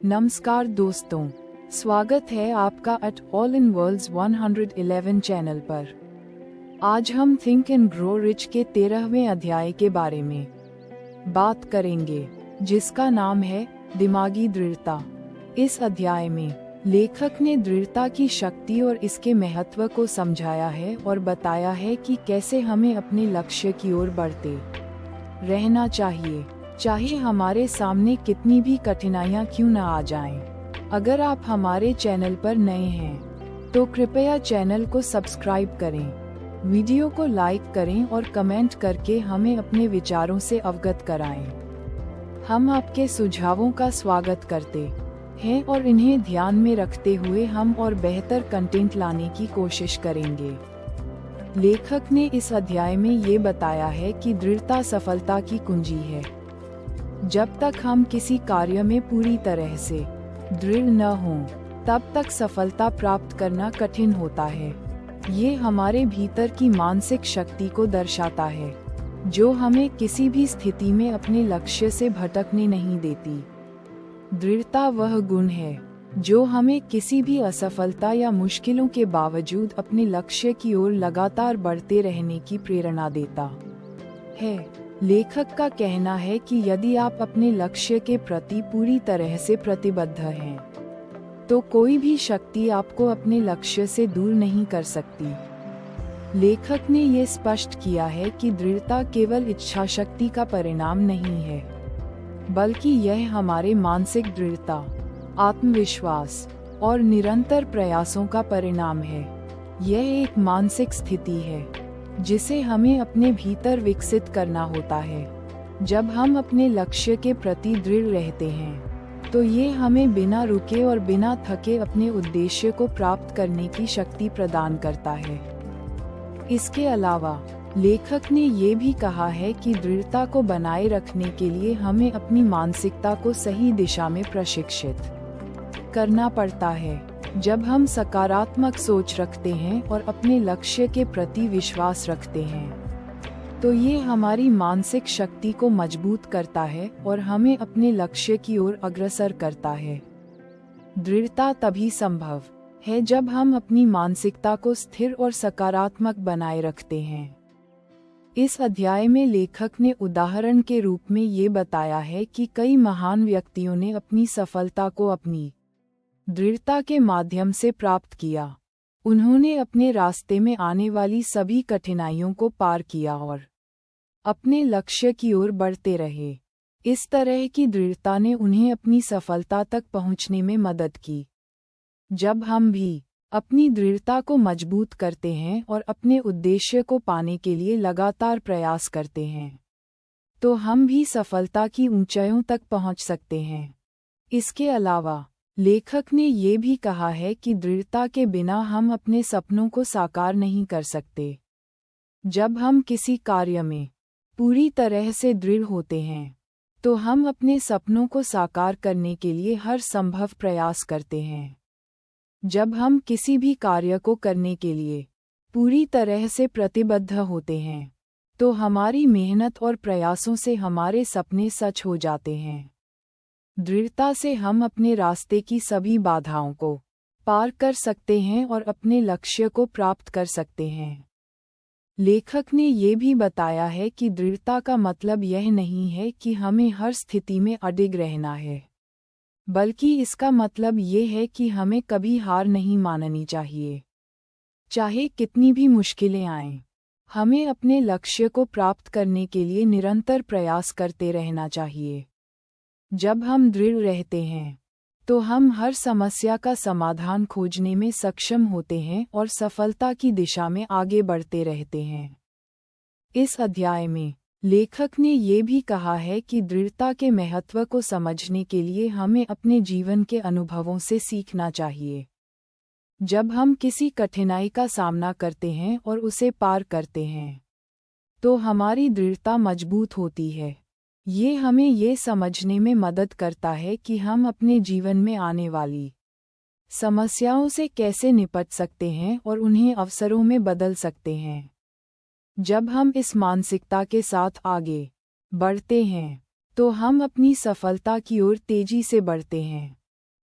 नमस्कार दोस्तों, स्वागत है आपका at all in worlds 111 channel पर। आज हम थिंक एंड ग्रो रिच के 13वें अध्याय के बारे में बात करेंगे, जिसका नाम है दिमागी दृढ़ता। इस अध्याय में लेखक ने दृढ़ता की शक्ति और इसके महत्व को समझाया है और बताया है कि कैसे हमें अपने लक्ष्य की ओर बढ़ते रहना चाहिए, चाहे हमारे सामने कितनी भी कठिनाइयाँ क्यों न आ जाएं। अगर आप हमारे चैनल पर नए हैं तो कृपया चैनल को सब्सक्राइब करें, वीडियो को लाइक करें और कमेंट करके हमें अपने विचारों से अवगत कराएं। हम आपके सुझावों का स्वागत करते हैं और इन्हें ध्यान में रखते हुए हम और बेहतर कंटेंट लाने की कोशिश करेंगे। लेखक ने इस अध्याय में ये बताया है कि दृढ़ता सफलता की कुंजी है। जब तक हम किसी कार्य में पूरी तरह से दृढ़ न हों, तब तक सफलता प्राप्त करना कठिन होता है। ये हमारे भीतर की मानसिक शक्ति को दर्शाता है, जो हमें किसी भी स्थिति में अपने लक्ष्य से भटकने नहीं देती। दृढ़ता वह गुण है जो हमें किसी भी असफलता या मुश्किलों के बावजूद अपने लक्ष्य की ओर लगातार बढ़ते रहने की प्रेरणा देता है। लेखक का कहना है कि यदि आप अपने लक्ष्य के प्रति पूरी तरह से प्रतिबद्ध हैं, तो कोई भी शक्ति आपको अपने लक्ष्य से दूर नहीं कर सकती। लेखक ने ये स्पष्ट किया है कि दृढ़ता केवल इच्छा शक्ति का परिणाम नहीं है, बल्कि यह हमारे मानसिक दृढ़ता, आत्मविश्वास और निरंतर प्रयासों का परिणाम है। यह एक मानसिक स्थिति है जिसे हमें अपने भीतर विकसित करना होता है। जब हम अपने लक्ष्य के प्रति दृढ़ रहते हैं, तो ये हमें बिना रुके और बिना थके अपने उद्देश्य को प्राप्त करने की शक्ति प्रदान करता है। इसके अलावा लेखक ने ये भी कहा है कि दृढ़ता को बनाए रखने के लिए हमें अपनी मानसिकता को सही दिशा में प्रशिक्षित करना पड़ता है। जब हम सकारात्मक सोच रखते हैं और अपने लक्ष्य के प्रति विश्वास रखते हैं, तो ये हमारी मानसिक शक्ति को मजबूत करता है और हमें अपने लक्ष्य की ओर अग्रसर करता है। दृढ़ता तभी संभव है जब हम अपनी मानसिकता को स्थिर और सकारात्मक बनाए रखते हैं। इस अध्याय में लेखक ने उदाहरण के रूप में ये बताया है कि कई महान व्यक्तियों ने अपनी सफलता को अपनी दृढ़ता के माध्यम से प्राप्त किया। उन्होंने अपने रास्ते में आने वाली सभी कठिनाइयों को पार किया और अपने लक्ष्य की ओर बढ़ते रहे। इस तरह की दृढ़ता ने उन्हें अपनी सफलता तक पहुंचने में मदद की। जब हम भी अपनी दृढ़ता को मजबूत करते हैं और अपने उद्देश्य को पाने के लिए लगातार प्रयास करते हैं, तो हम भी सफलता की ऊंचाइयों तक पहुंच सकते हैं। इसके अलावा लेखक ने ये भी कहा है कि दृढ़ता के बिना हम अपने सपनों को साकार नहीं कर सकते। जब हम किसी कार्य में पूरी तरह से दृढ़ होते हैं, तो हम अपने सपनों को साकार करने के लिए हर संभव प्रयास करते हैं। जब हम किसी भी कार्य को करने के लिए पूरी तरह से प्रतिबद्ध होते हैं, तो हमारी मेहनत और प्रयासों से हमारे सपने सच हो जाते हैं। दृढ़ता से हम अपने रास्ते की सभी बाधाओं को पार कर सकते हैं और अपने लक्ष्य को प्राप्त कर सकते हैं। लेखक ने ये भी बताया है कि दृढ़ता का मतलब यह नहीं है कि हमें हर स्थिति में अडिग रहना है, बल्कि इसका मतलब ये है कि हमें कभी हार नहीं माननी चाहिए। चाहे कितनी भी मुश्किलें आएं, हमें अपने लक्ष्य को प्राप्त करने के लिए निरंतर प्रयास करते रहना चाहिए। जब हम दृढ़ रहते हैं, तो हम हर समस्या का समाधान खोजने में सक्षम होते हैं और सफलता की दिशा में आगे बढ़ते रहते हैं। इस अध्याय में लेखक ने ये भी कहा है कि दृढ़ता के महत्व को समझने के लिए हमें अपने जीवन के अनुभवों से सीखना चाहिए। जब हम किसी कठिनाई का सामना करते हैं और उसे पार करते हैं, तो हमारी दृढ़ता मजबूत होती है। ये हमें ये समझने में मदद करता है कि हम अपने जीवन में आने वाली समस्याओं से कैसे निपट सकते हैं और उन्हें अवसरों में बदल सकते हैं। जब हम इस मानसिकता के साथ आगे बढ़ते हैं, तो हम अपनी सफलता की ओर तेजी से बढ़ते हैं।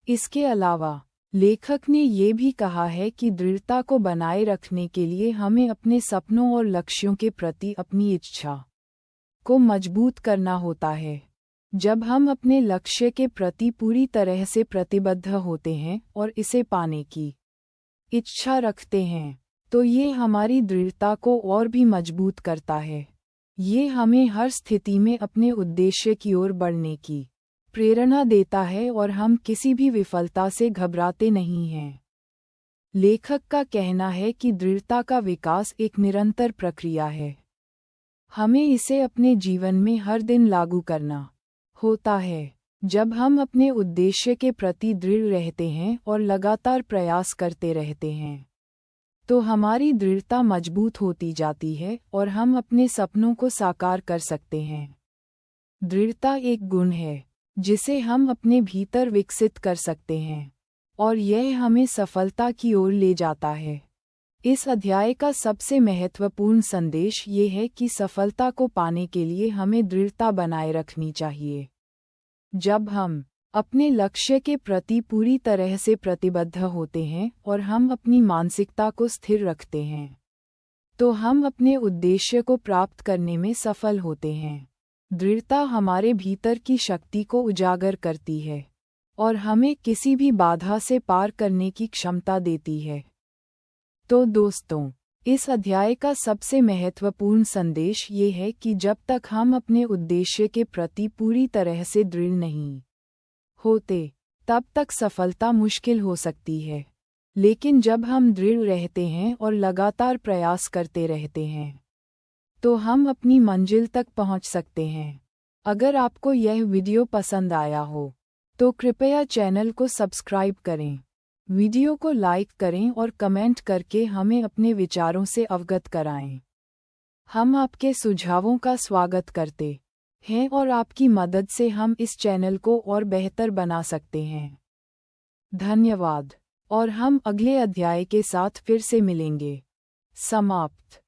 इसके अलावा लेखक ने ये भी कहा है कि दृढ़ता को बनाए रखने के लिए हमें अपने सपनों और लक्ष्यों के प्रति अपनी इच्छा को मजबूत करना होता है। जब हम अपने लक्ष्य के प्रति पूरी तरह से प्रतिबद्ध होते हैं और इसे पाने की इच्छा रखते हैं, तो ये हमारी दृढ़ता को और भी मजबूत करता है। ये हमें हर स्थिति में अपने उद्देश्य की ओर बढ़ने की प्रेरणा देता है और हम किसी भी विफलता से घबराते नहीं हैं। लेखक का कहना है कि दृढ़ता का विकास एक निरंतर प्रक्रिया है। हमें इसे अपने जीवन में हर दिन लागू करना होता है। जब हम अपने उद्देश्य के प्रति दृढ़ रहते हैं और लगातार प्रयास करते रहते हैं, तो हमारी दृढ़ता मजबूत होती जाती है और हम अपने सपनों को साकार कर सकते हैं। दृढ़ता एक गुण है जिसे हम अपने भीतर विकसित कर सकते हैं और यह हमें सफलता की ओर ले जाता है। इस अध्याय का सबसे महत्वपूर्ण संदेश ये है कि सफलता को पाने के लिए हमें दृढ़ता बनाए रखनी चाहिए। जब हम अपने लक्ष्य के प्रति पूरी तरह से प्रतिबद्ध होते हैं और हम अपनी मानसिकता को स्थिर रखते हैं, तो हम अपने उद्देश्य को प्राप्त करने में सफल होते हैं। दृढ़ता हमारे भीतर की शक्ति को उजागर करती है और हमें किसी भी बाधा से पार करने की क्षमता देती है। तो दोस्तों, इस अध्याय का सबसे महत्वपूर्ण संदेश ये है कि जब तक हम अपने उद्देश्य के प्रति पूरी तरह से दृढ़ नहीं होते, तब तक सफलता मुश्किल हो सकती है। लेकिन जब हम दृढ़ रहते हैं और लगातार प्रयास करते रहते हैं, तो हम अपनी मंजिल तक पहुंच सकते हैं। अगर आपको यह वीडियो पसंद आया हो, तो कृपया चैनल को सब्सक्राइब करें, वीडियो को लाइक करें और कमेंट करके हमें अपने विचारों से अवगत कराएं। हम आपके सुझावों का स्वागत करते हैं और आपकी मदद से हम इस चैनल को और बेहतर बना सकते हैं। धन्यवाद, और हम अगले अध्याय के साथ फिर से मिलेंगे। समाप्त।